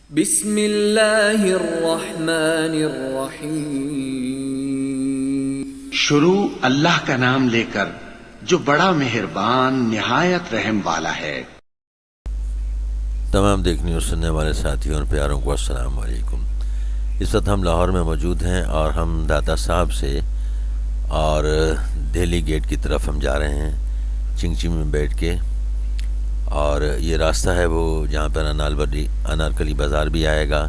بسم اللہ الرحمن الرحیم۔ شروع اللہ کا نام لے کر جو بڑا مہربان نہایت رحم والا ہے۔ تمام دیکھنے اور سننے والے ساتھیوں اور پیاروں کو السلام علیکم۔ اس وقت ہم لاہور میں موجود ہیں اور ہم داتا صاحب سے اور دہلی گیٹ کی طرف ہم جا رہے ہیں چنگچی میں بیٹھ کے، اور یہ راستہ ہے وہ جہاں پر انارکلی بازار بھی آئے گا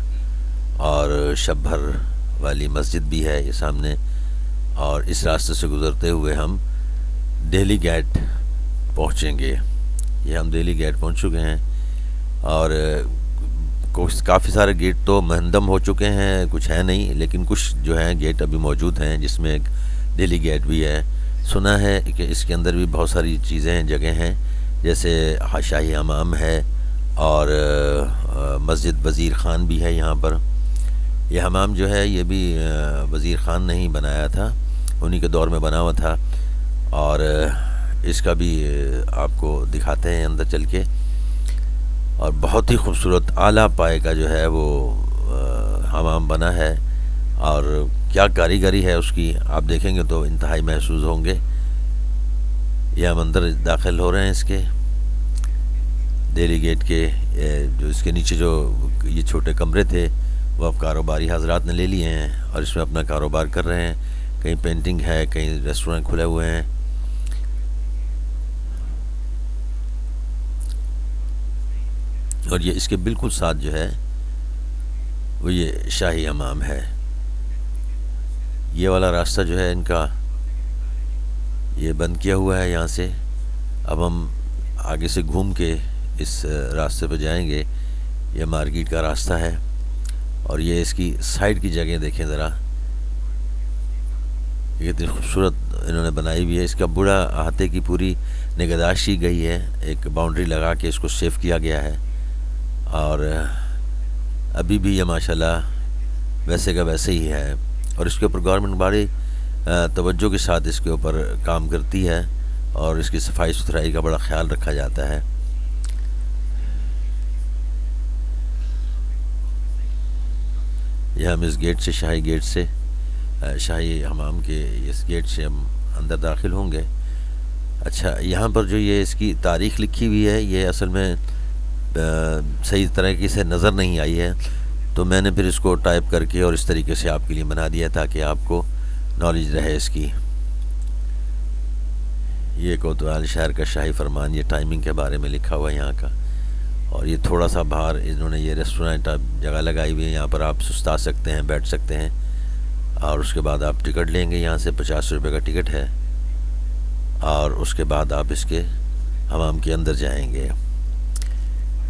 اور شب بھر والی مسجد بھی ہے یہ سامنے، اور اس راستے سے گزرتے ہوئے ہم دہلی گیٹ پہنچیں گے۔ یہ ہم دہلی گیٹ پہنچ چکے ہیں اور کافی سارے گیٹ تو مہندم ہو چکے ہیں، کچھ ہے نہیں، لیکن کچھ جو ہیں گیٹ ابھی موجود ہیں، جس میں ایک دہلی گیٹ بھی ہے۔ سنا ہے کہ اس کے اندر بھی بہت ساری چیزیں جگہ ہیں، جیسے شاہی حمام ہے اور مسجد وزیر خان بھی ہے یہاں پر۔ یہ حمام جو ہے یہ بھی وزیر خان نے ہی بنایا تھا، انہی کے دور میں بنا ہوا تھا، اور اس کا بھی آپ کو دکھاتے ہیں اندر چل کے۔ اور بہت ہی خوبصورت اعلیٰ پائے کا جو ہے وہ حمام بنا ہے، اور کیا کاریگری ہے اس کی، آپ دیکھیں گے تو انتہائی محسوس ہوں گے۔ یہ ہم اندر داخل ہو رہے ہیں اس کے دہلی گیٹ کے، جو اس کے نیچے جو یہ چھوٹے کمرے تھے وہ اب کاروباری حضرات نے لے لیے ہیں اور اس میں اپنا کاروبار کر رہے ہیں۔ کہیں پینٹنگ ہے، کہیں ریسٹورنٹ کھلے ہوئے ہیں۔ اور یہ اس کے بالکل ساتھ جو ہے وہ یہ شاہی حمام ہے۔ یہ والا راستہ جو ہے ان کا یہ بند کیا ہوا ہے یہاں سے۔ اب ہم آگے سے گھوم کے اس راستے پہ جائیں گے۔ یہ مارکیٹ کا راستہ ہے اور یہ اس کی سائڈ کی جگہ دیکھیں ذرا، یہ اتنی خوبصورت انہوں نے بنائی ہوئی ہے۔ اس کا بڑا احاطے کی پوری نگہداشت کی گئی ہے، ایک باؤنڈری لگا کے اس کو سیف کیا گیا ہے، اور ابھی بھی یہ ماشاءاللہ ویسے کا ویسے ہی ہے، اور اس کے اوپر گورنمنٹ بڑی توجہ کے ساتھ اس کے اوپر کام کرتی ہے اور اس کی صفائی ستھرائی کا بڑا خیال رکھا جاتا ہے۔ یہ ہم اس گیٹ سے، شاہی گیٹ سے، شاہی حمام کے اس گیٹ سے ہم اندر داخل ہوں گے۔ اچھا، یہاں پر جو یہ اس کی تاریخ لکھی ہوئی ہے یہ اصل میں صحیح طریقے سے نظر نہیں آئی ہے، تو میں نے پھر اس کو ٹائپ کر کے اور اس طریقے سے آپ کے لیے بنا دیا تاکہ آپ کو نالج رہے اس کی۔ یہ کوتوال شہر کا شاہی فرمان، یہ ٹائمنگ کے بارے میں لکھا ہوا ہے یہاں کا۔ اور یہ تھوڑا سا باہر انہوں نے یہ ریسٹورنٹ جگہ لگائی ہوئی ہے، یہاں پر آپ سستا سکتے ہیں، بیٹھ سکتے ہیں، اور اس کے بعد آپ ٹکٹ لیں گے، یہاں سے 50 روپے کا ٹکٹ ہے، اور اس کے بعد آپ اس کے حمام کے اندر جائیں گے۔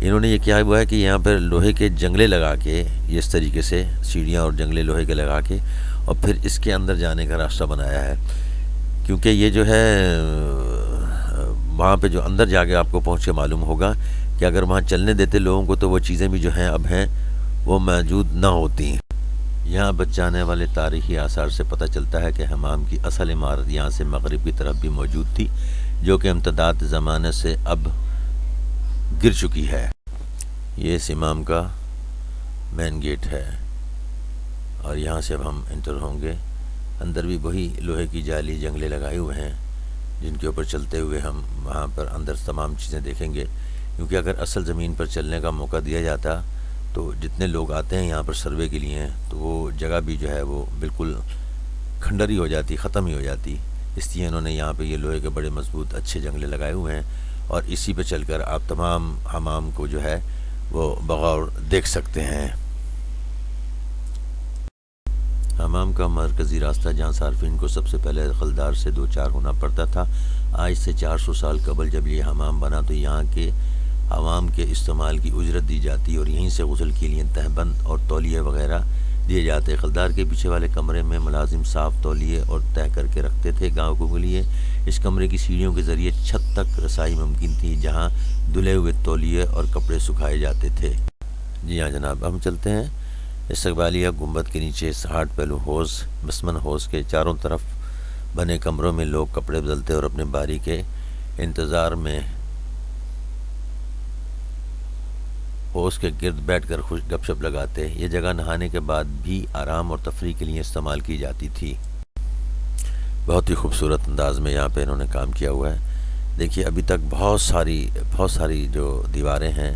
انہوں نے یہ کیا ہوا ہے کہ یہاں پر لوہے کے جنگلے لگا کے، یہ اس طریقے سے سیڑھیاں اور جنگلے لوہے کے لگا کے، اور پھر اس کے اندر جانے کا راستہ بنایا ہے، کیونکہ یہ جو ہے وہاں پہ جو اندر جا کے آپ کو پہنچ کے معلوم ہوگا کہ اگر وہاں چلنے دیتے لوگوں کو تو وہ چیزیں بھی جو ہیں اب ہیں وہ موجود نہ ہوتی۔ یہاں بچ جانے والے تاریخی آثار سے پتہ چلتا ہے کہ حمام کی اصل عمارت یہاں سے مغرب کی طرف بھی موجود تھی، جو کہ امتداد زمانے سے اب گر چکی ہے۔ یہ اس امام کا مین گیٹ ہے، اور یہاں سے اب ہم انٹر ہوں گے۔ اندر بھی وہی لوہے کی جالی جنگلے لگائے ہوئے ہیں جن کے اوپر چلتے ہوئے ہم وہاں پر اندر تمام چیزیں دیکھیں گے، کیونکہ اگر اصل زمین پر چلنے کا موقع دیا جاتا تو جتنے لوگ آتے ہیں یہاں پر سروے کے لیے تو وہ جگہ بھی جو ہے وہ بالکل کھنڈر ہی ہو جاتی، ختم ہی ہو جاتی۔ اس لیے انہوں نے یہاں پہ یہ لوہے کے بڑے مضبوط اچھے جنگلے لگائے ہوئے ہیں، اور اسی پہ چل کر آپ تمام حمام کو جو ہے وہ بغور دیکھ سکتے ہیں۔ حمام کا مرکزی راستہ جہاں صارفین کو سب سے پہلے خلدار سے دو چار ہونا پڑتا تھا، آج سے 400 سال قبل جب یہ حمام بنا تو یہاں کے عوام کے استعمال کی اجرت دی جاتی اور یہیں سے غسل کے لیے تہبند اور تولیے وغیرہ دیے جاتے۔ خلدار کے پیچھے والے کمرے میں ملازم صاف تولیے اور تہہ کر کے رکھتے تھے گاہکوں کے لیے۔ اس کمرے کی سیڑھیوں کے ذریعے چھت تک رسائی ممکن تھی جہاں دھلے ہوئے تولیے اور کپڑے سکھائے جاتے تھے۔ جی ہاں جناب، ہم چلتے ہیں استقبالیہ گنبد کے نیچے 60 پہلو حوض، بسمن حوض کے چاروں طرف بنے کمروں میں لوگ کپڑے بدلتے اور اپنے باری کے انتظار میں وہ اس کے گرد بیٹھ کر خوش گپ شپ لگاتے۔ یہ جگہ نہانے کے بعد بھی آرام اور تفریح کے لیے استعمال کی جاتی تھی۔ بہت ہی خوبصورت انداز میں یہاں پہ انہوں نے کام کیا ہوا ہے۔ دیکھیے ابھی تک بہت ساری جو دیواریں ہیں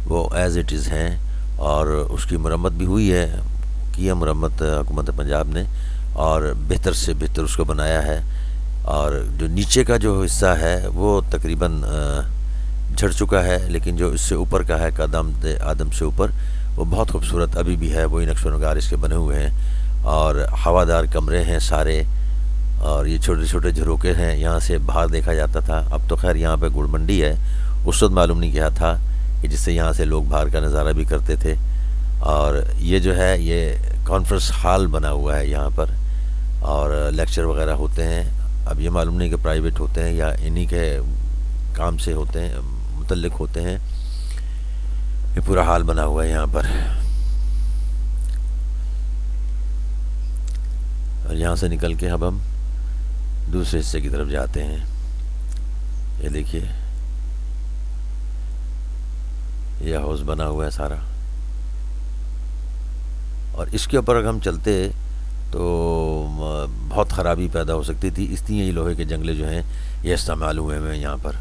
وہ ایز اٹ از ہیں، اور اس کی مرمت بھی ہوئی ہے، کیا مرمت حکومت پنجاب نے، اور بہتر سے بہتر اس کو بنایا ہے۔ اور جو نیچے کا جو حصہ ہے وہ تقریباً جھڑ چکا ہے، لیکن جو اس سے اوپر کا ہے آدم سے اوپر، وہ بہت خوبصورت ابھی بھی ہے، وہی نقش و نگار اس کے بنے ہوئے ہیں، اور ہوادار کمرے ہیں سارے، اور یہ چھوٹے چھوٹے جھروکے ہیں، یہاں سے باہر دیکھا جاتا تھا۔ اب تو خیر یہاں پہ گڑ منڈی ہے، اس وقت معلوم نہیں کیا تھا کہ جس سے یہاں سے لوگ باہر کا نظارہ بھی کرتے تھے۔ اور یہ جو ہے یہ کانفرنس ہال بنا ہوا ہے یہاں پر، اور لیکچر وغیرہ ہوتے ہیں۔ اب یہ معلوم نہیں کہ پرائیویٹ ہوتے ہیں یا انہی کے کام سے ہوتے ہیں، متعلق ہوتے ہیں۔ یہ پورا حال بنا ہوا ہے یہاں پر، اور یہاں سے نکل کے اب ہم دوسرے حصے کی طرف جاتے ہیں۔ یہ دیکھیے یہ ہاؤس بنا ہوا ہے سارا، اور اس کے اوپر اگر ہم چلتے تو بہت خرابی پیدا ہو سکتی تھی، اس لیے یہ لوہے کے جنگلے جو ہیں یہ استعمال ہوئے ہیں یہاں پر،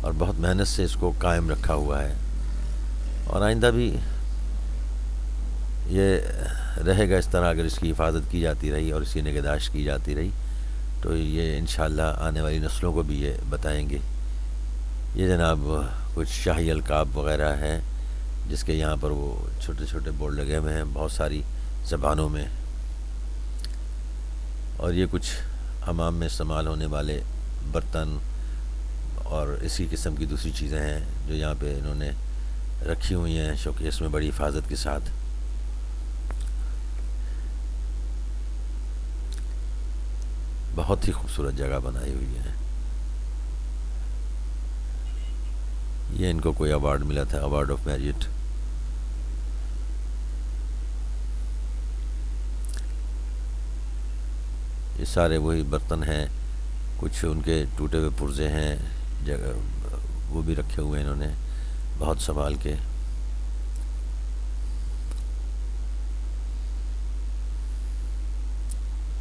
اور بہت محنت سے اس کو قائم رکھا ہوا ہے، اور آئندہ بھی یہ رہے گا اس طرح اگر اس کی حفاظت کی جاتی رہی اور اس کی نگہداشت کی جاتی رہی تو یہ انشاءاللہ آنے والی نسلوں کو بھی یہ بتائیں گے۔ یہ جناب کچھ شاہی القاب وغیرہ ہیں جس کے یہاں پر وہ چھوٹے چھوٹے بورڈ لگے ہوئے ہیں بہت ساری زبانوں میں، اور یہ کچھ حمام میں استعمال ہونے والے برتن اور اسی قسم کی دوسری چیزیں ہیں جو یہاں پہ انہوں نے رکھی ہوئی ہیں شوکیس میں بڑی حفاظت کے ساتھ۔ بہت ہی خوبصورت جگہ بنائی ہوئی ہے۔ یہ ان کو کوئی ایوارڈ ملا تھا، ایوارڈ آف میرٹ۔ یہ سارے وہی برتن ہیں، کچھ ان کے ٹوٹے ہوئے پرزے ہیں، جگہ وہ بھی رکھے ہوئے انہوں نے بہت سنبھال کے۔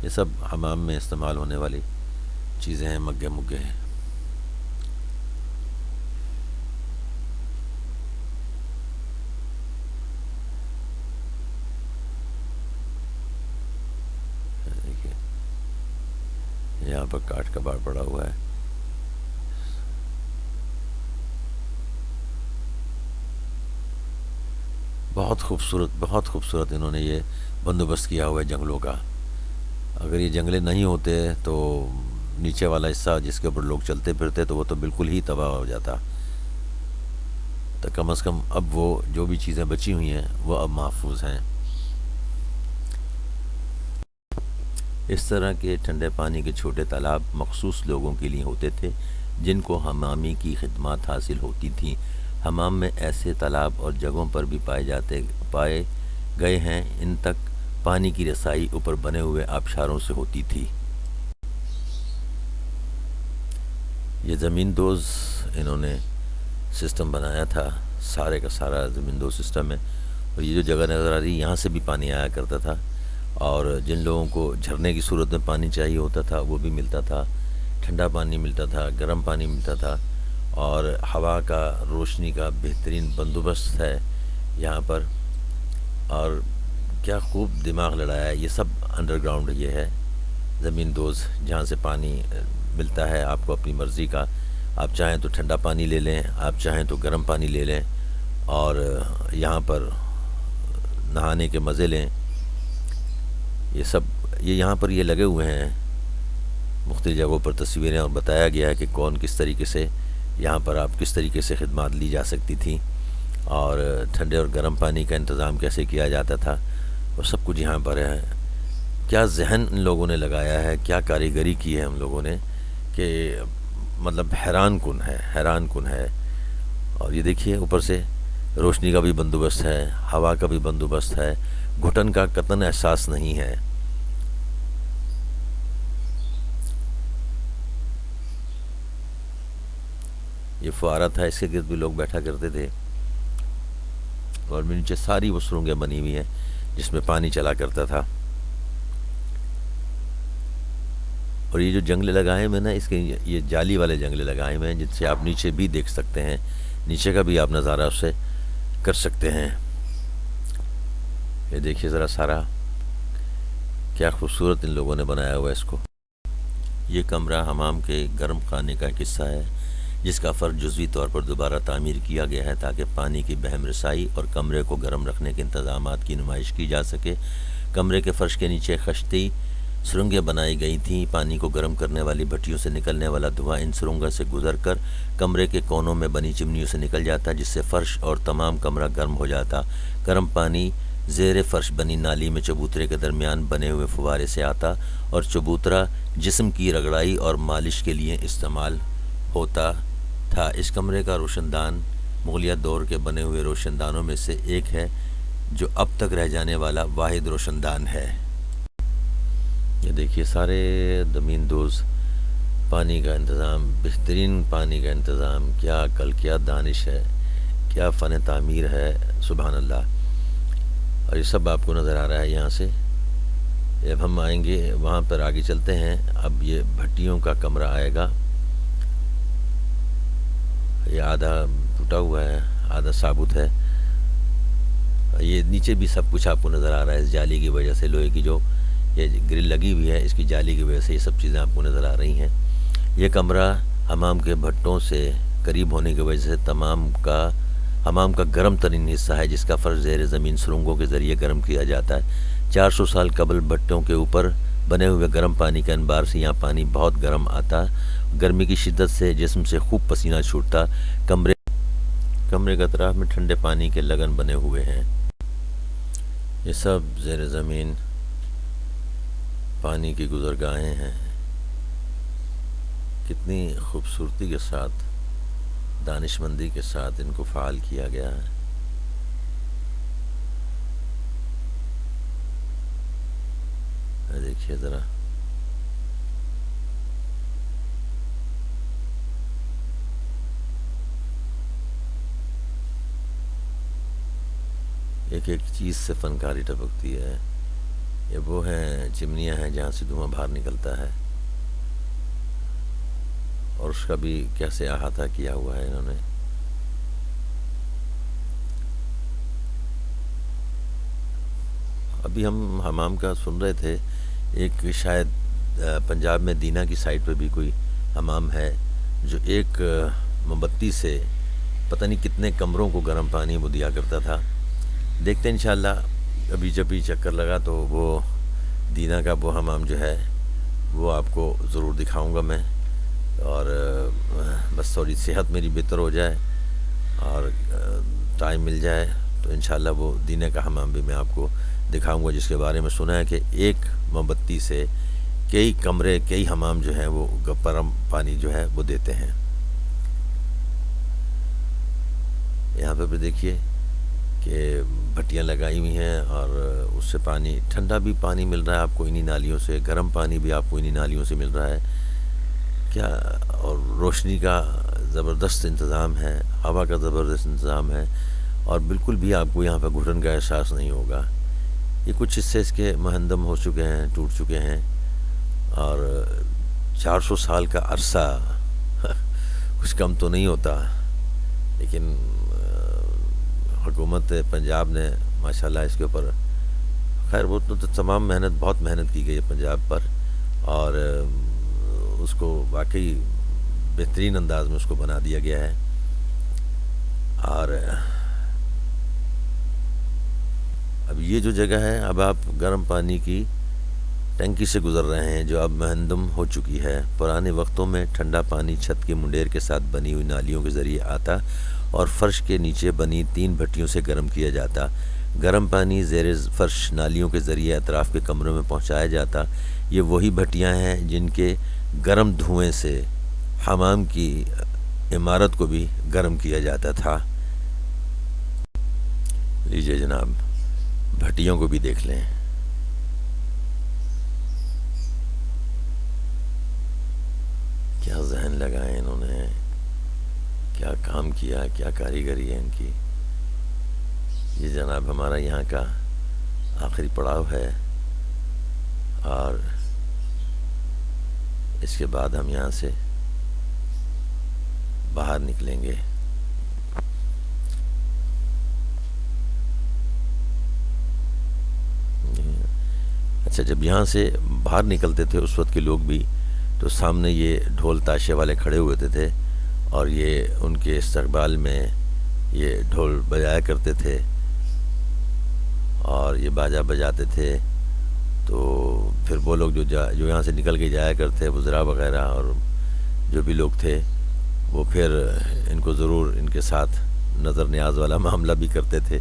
یہ سب حمام میں استعمال ہونے والی چیزیں ہیں، مگے مگے ہیں۔ دیکھیے یہاں پر کاٹ کباڑ پڑا ہوا ہے۔ بہت خوبصورت انہوں نے یہ بندوبست کیا ہوا ہے جنگلوں کا۔ اگر یہ جنگلے نہیں ہوتے تو نیچے والا حصہ جس کے اوپر لوگ چلتے پھرتے تو وہ تو بالکل ہی تباہ ہو جاتا، تو کم از کم اب وہ جو بھی چیزیں بچی ہوئی ہیں وہ اب محفوظ ہیں۔ اس طرح کے ٹھنڈے پانی کے چھوٹے تالاب مخصوص لوگوں کے لیے ہوتے تھے جن کو حمامی کی خدمات حاصل ہوتی تھیں۔ حمام میں ایسے تالاب اور جگہوں پر بھی پائے گئے ہیں، ان تک پانی کی رسائی اوپر بنے ہوئے آبشاروں سے ہوتی تھی۔ یہ زمین دوز انہوں نے سسٹم بنایا تھا، سارے کا سارا زمین دوز سسٹم ہے، اور یہ جو جگہ نظر آ رہی ہے یہاں سے بھی پانی آیا کرتا تھا، اور جن لوگوں کو جھرنے کی صورت میں پانی چاہیے ہوتا تھا وہ بھی ملتا تھا، ٹھنڈا پانی ملتا تھا، گرم پانی ملتا تھا، اور ہوا کا روشنی کا بہترین بندوبست ہے یہاں پر۔ اور کیا خوب دماغ لڑایا ہے، یہ سب انڈر گراؤنڈ یہ ہے زمین دوز، جہاں سے پانی ملتا ہے آپ کو اپنی مرضی کا، آپ چاہیں تو ٹھنڈا پانی لے لیں، آپ چاہیں تو گرم پانی لے لیں، اور یہاں پر نہانے کے مزے لیں۔ یہ سب یہاں پر یہ لگے ہوئے ہیں مختلف جگہوں پر تصویریں، اور بتایا گیا ہے کہ کون کس طریقے سے یہاں پر آپ کس طریقے سے خدمات لی جا سکتی تھیں، اور ٹھنڈے اور گرم پانی کا انتظام کیسے کیا جاتا تھا، وہ سب کچھ یہاں پر ہے۔ کیا ذہن ان لوگوں نے لگایا ہے، کیا کاریگری کی ہے ہم لوگوں نے کہ مطلب حیران کن ہے۔ اور یہ دیکھیے اوپر سے روشنی کا بھی بندوبست ہے، ہوا کا بھی بندوبست ہے، گھٹن کا قطعاً احساس نہیں ہے۔ یہ فوارہ تھا، اس کے گرد بھی لوگ بیٹھا کرتے تھے، اور نیچے ساری وہ سرنگیں بنی ہوئی ہیں جس میں پانی چلا کرتا تھا. اور یہ جو جنگلے لگائے ہوئے نا، اس کے یہ جالی والے جنگلے لگائے ہوئے ہیں جن سے آپ نیچے بھی دیکھ سکتے ہیں، نیچے کا بھی آپ نظارہ اس سے کر سکتے ہیں. یہ دیکھیے ذرا سارا کیا خوبصورت ان لوگوں نے بنایا ہوا ہے اس کو. یہ کمرہ حمام کے گرم خانے کا ایک حصہ ہے جس کا فرش جزوی طور پر دوبارہ تعمیر کیا گیا ہے تاکہ پانی کی بہم رسائی اور کمرے کو گرم رکھنے کے انتظامات کی نمائش کی جا سکے. کمرے کے فرش کے نیچے خشتی سرنگیں بنائی گئی تھیں. پانی کو گرم کرنے والی بھٹیوں سے نکلنے والا دھواں ان سرنگوں سے گزر کر کمرے کے کونوں میں بنی چمنیوں سے نکل جاتا جس سے فرش اور تمام کمرہ گرم ہو جاتا. گرم پانی زیر فرش بنی نالی میں چبوترے کے درمیان بنے ہوئے فوارے سے آتا اور چبوترا جسم کی رگڑائی اور مالش کے لیے استعمال ہوتا تھا. اس کمرے کا روشن دان مغلیہ دور کے بنے ہوئے روشن دانوں میں سے ایک ہے جو اب تک رہ جانے والا واحد روشن دان ہے. یہ دیکھیے سارے زمین دوز پانی کا انتظام، بہترین پانی کا انتظام. کیا عقل، کیا دانش ہے، کیا فن تعمیر ہے، سبحان اللہ. اور یہ سب آپ کو نظر آ رہا ہے یہاں سے. اب ہم آئیں گے وہاں پر، آگے چلتے ہیں. اب یہ بھٹیوں کا کمرہ آئے گا. یہ آدھا ٹوٹا ہوا ہے، آدھا ثابت ہے. یہ نیچے بھی سب کچھ آپ کو نظر آ رہا ہے اس جالی کی وجہ سے. لوہے کی جو یہ گرل لگی ہوئی ہے اس کی جالی کی وجہ سے یہ سب چیزیں آپ کو نظر آ رہی ہیں. یہ کمرہ حمام کے بھٹوں سے قریب ہونے کی وجہ سے حمام کا گرم ترین حصہ ہے جس کا فرش زیر زمین سرنگوں کے ذریعے گرم کیا جاتا ہے. 400 سال قبل بھٹوں کے اوپر بنے ہوئے گرم پانی کے انبار سے یہاں پانی بہت گرم آتا. گرمی کی شدت سے جسم سے خوب پسینہ چھوٹتا. کمرے کے اطراف میں ٹھنڈے پانی کے لگن بنے ہوئے ہیں. یہ سب زیر زمین پانی کی گزرگاہیں ہیں. کتنی خوبصورتی کے ساتھ، دانش مندی کے ساتھ ان کو فعال کیا گیا ہے. دیکھیے ذرا ایک ایک چیز سے فنکاری ٹپکتی ہے. یہ وہ ہیں چمنیاں ہیں جہاں سے دھواں باہر نکلتا ہے، اور اس کا بھی کیسے احاطہ کیا ہوا ہے انہوں نے. ابھی ہم حمام کا سن رہے تھے، ایک شاید پنجاب میں دینا کی سائٹ پہ بھی کوئی حمام ہے جو ایک موم بتی سے پتہ نہیں کتنے کمروں کو گرم پانی وہ دیا کرتا تھا. دیکھتے ہیں انشاءاللہ ابھی جب بھی چکر لگا تو وہ دینا کا وہ حمام جو ہے وہ آپ کو ضرور دکھاؤں گا میں. اور بس تھوڑی صحت میری بہتر ہو جائے اور ٹائم مل جائے تو انشاءاللہ وہ دینے کا حمام بھی میں آپ کو دکھاؤں گا جس کے بارے میں سنا ہے کہ ایک موم بتی سے کئی کمرے، کئی حمام جو ہیں وہ گرم پانی جو ہے وہ دیتے ہیں. یہاں پہ بھی دیکھیے کہ بھٹیاں لگائی ہوئی ہیں اور اس سے پانی، ٹھنڈا بھی پانی مل رہا ہے آپ کو انہی نالیوں سے، گرم پانی بھی آپ کو انہی نالیوں سے مل رہا ہے. کیا، اور روشنی کا زبردست انتظام ہے، ہوا کا زبردست انتظام ہے، اور بالکل بھی آپ کو یہاں پہ گھٹن کا احساس نہیں ہوگا. یہ کچھ حصے اس کے مہندم ہو چکے ہیں، ٹوٹ چکے ہیں، اور 400 سال کا عرصہ کچھ کم تو نہیں ہوتا. لیکن حکومت پنجاب نے ماشاءاللہ اس کے اوپر، خیر وہ تو تمام بہت محنت کی گئی ہے پنجاب پر، اور اس کو واقعی بہترین انداز میں اس کو بنا دیا گیا ہے. اور اب یہ جو جگہ ہے، اب آپ گرم پانی کی ٹنکی سے گزر رہے ہیں جو اب مہندم ہو چکی ہے. پرانے وقتوں میں ٹھنڈا پانی چھت کے منڈیر کے ساتھ بنی ہوئی نالیوں کے ذریعے آتا اور فرش کے نیچے بنی 3 بھٹیوں سے گرم کیا جاتا. گرم پانی زیر فرش نالیوں کے ذریعے اطراف کے کمروں میں پہنچایا جاتا. یہ وہی بھٹیاں ہیں جن کے گرم دھوئیں سے حمام کی عمارت کو بھی گرم کیا جاتا تھا. لیجئے جناب بھٹیوں کو بھی دیکھ لیں. کیا ذہن لگائے انہوں نے، کیا، کیا کاریگری ہے ان کی. یہ جناب ہمارا یہاں کا آخری پڑاؤ ہے، اور اس کے بعد ہم یہاں سے باہر نکلیں گے. اچھا، جب یہاں سے باہر نکلتے تھے اس وقت کے لوگ بھی تو سامنے یہ ڈھول تاشے والے کھڑے ہوتے تھے، اور یہ ان کے استقبال میں یہ ڈھول بجایا کرتے تھے اور یہ باجا بجاتے تھے. تو پھر وہ لوگ جو یہاں سے نکل کے جایا کرتے، وزراء وغیرہ اور جو بھی لوگ تھے، وہ پھر ان کو ضرور ان کے ساتھ نظر نیاز والا معاملہ بھی کرتے تھے.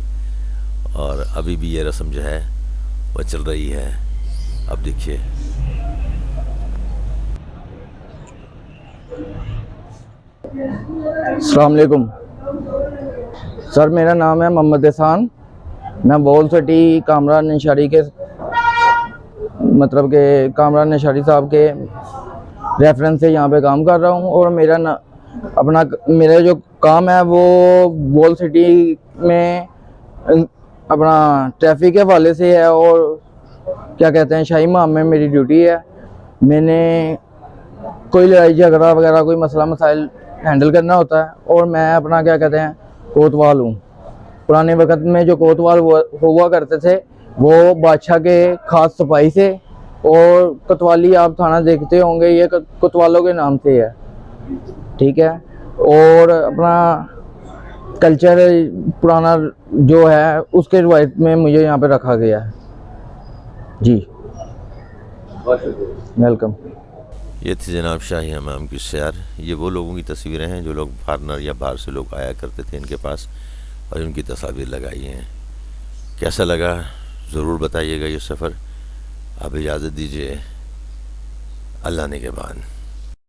اور ابھی بھی یہ رسم جو ہے وہ چل رہی ہے. اب دیکھیے. السلام علیکم سر، میرا نام ہے محمد احسان. میں بول سٹی کامران نشاری کے کامران نشاری صاحب کے ریفرنس سے یہاں پہ کام کر رہا ہوں. اور میرا جو کام ہے وہ بول سٹی میں اپنا ٹریفک کے حوالے سے ہے، اور کیا کہتے ہیں شاہی مہم میں میری ڈیوٹی ہے. میں نے کوئی لڑائی جھگڑا وغیرہ کوئی مسئلہ مسائل ہینڈل کرنا ہوتا ہے، اور میں اپنا کیا کہتے ہیں کوتوال ہوں. پرانے وقت میں جو کوتوال ہوا کرتے تھے وہ بادشاہ کے خاص سپاہی سے، اور کوتوالی آپ تھانہ دیکھتے ہوں گے، یہ کوتوالوں کے نام سے ہے. ٹھیک ہے. اور اپنا کلچر پرانا جو ہے اس کے روایت میں مجھے یہاں پہ رکھا گیا ہے. جی ویلکم. یہ تھی جناب شاہی حمام کی سیر. یہ وہ لوگوں کی تصویریں ہیں جو لوگ فارنر یا باہر سے لوگ آیا کرتے تھے ان کے پاس، اور ان کی تصاویر لگائی ہیں. کیسا لگا ضرور بتائیے گا یہ سفر. اب اجازت دیجیے، اللہ نگہبان.